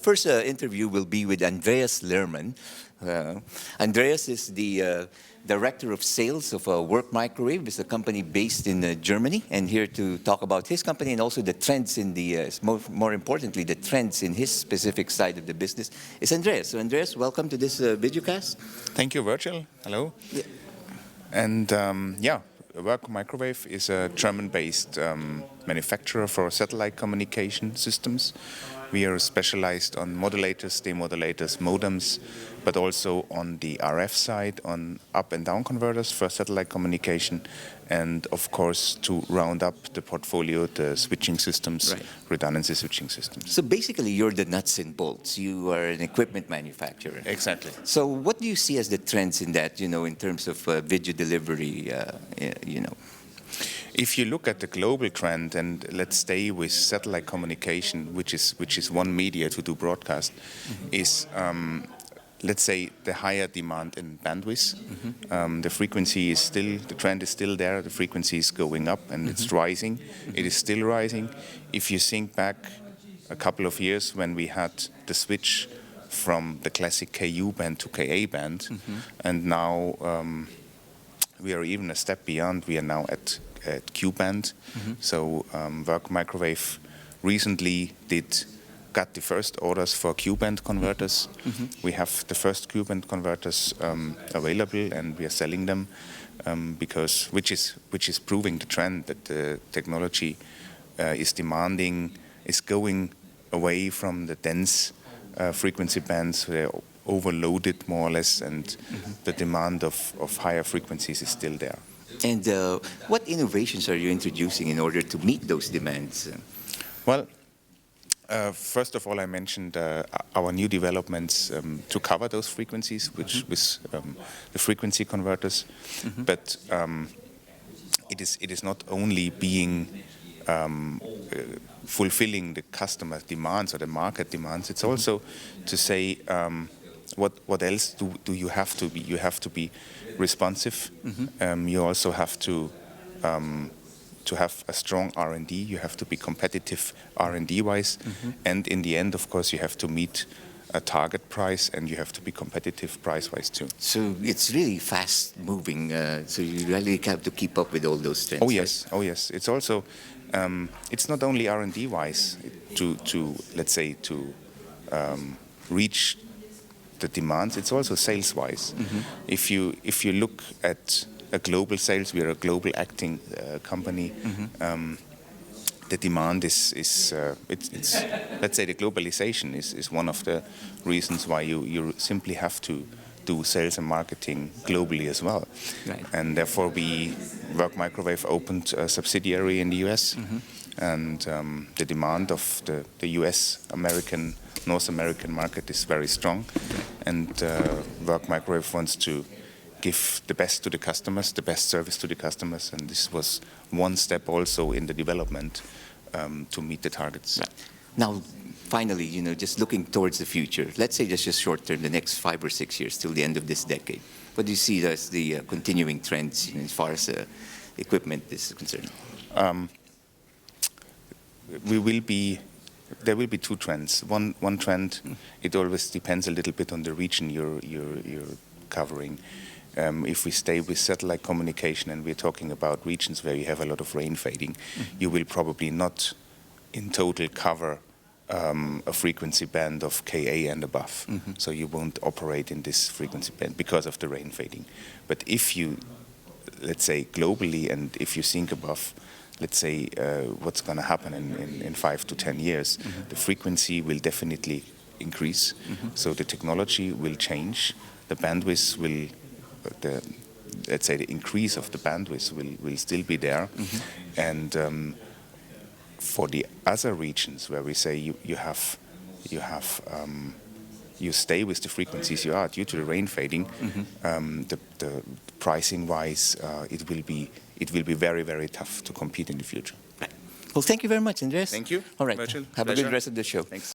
first interview will be with Andreas Lermann. Andreas is the Director of Sales of Work Microwave. It's a company based in Germany, and here to talk about his company and also the trends in the, more importantly, the trends in his specific side of the business is Andreas. So Andreas, welcome to this videocast. Thank you, Virgil. Hello. Yeah. And Work Microwave is a German-based manufacturer for satellite communication systems. We are specialized on modulators, demodulators, modems, but also on the RF side, on up and down converters for satellite communication, and of course to round up the portfolio, the switching systems, right. Redundancy switching systems. So basically you're the nuts and bolts. You are an equipment manufacturer. Exactly. So what do you see as the trends in that, in terms of video delivery, If you look at the global trend, and let's stay with satellite communication, which is one media to do broadcast, is let's say the higher demand in bandwidth. The frequency is still, the trend is still there. The frequency is going up and it's rising. It is still rising. If you think back a couple of years when we had the switch from the classic KU band to KA band, and now we are even a step beyond. We are now at Q band. So Work Microwave recently got the first orders for Q band converters. We have the first Q band converters available, and we are selling them because which is proving the trend that the technology is going away from the dense frequency bands. They're overloaded more or less, and the demand of higher frequencies is still there. And what innovations are you introducing in order to meet those demands? Well, first of all, I mentioned our new developments to cover those frequencies, which with the frequency converters. But it is not only being fulfilling the customer demands or the market demands. It's also to say what else do you have to be? You have to be responsive. You also have to have a strong R&D. You have to be competitive R&D-wise. And in the end, of course, you have to meet a target price, and you have to be competitive price-wise too. So it's really fast-moving. So you really have to keep up with all those trends. Oh yes, right? Oh yes. It's also it's not only R&D-wise to let's say to reach the demands. It's also sales-wise. If you look at a global sales, we are a global acting company. The demand is let's say the globalization is one of the reasons why you simply have to do sales and marketing globally as well. Right. And therefore Work Microwave opened a subsidiary in the US, and the demand of the US North American market is very strong, and Work Microwave wants to give the best to the customers, the best service to the customers, and this was one step also in the development to meet the targets. Right. Now, finally, just looking towards the future, let's say just short term, the next 5 or 6 years till the end of this decade, what do you see as the continuing trends as far as equipment is concerned? There will be two trends. One trend, it always depends a little bit on the region you're covering. If we stay with satellite communication and we're talking about regions where you have a lot of rain fading, you will probably not in total cover a frequency band of Ka and above. So you won't operate in this frequency band because of the rain fading. But if you, let's say globally, and if you think above, let's say what's going to happen in 5 to 10 years, the frequency will definitely increase. So the technology will change, the bandwidth will, let's say the increase of the bandwidth will still be there. And for the other regions where we say you stay with the frequencies you are due to the rain fading, the pricing wise it will be very, very tough to compete in the future. Well, thank you very much, Andreas. Thank you. All right. Virgil, have pleasure. a good rest of the show. Thanks.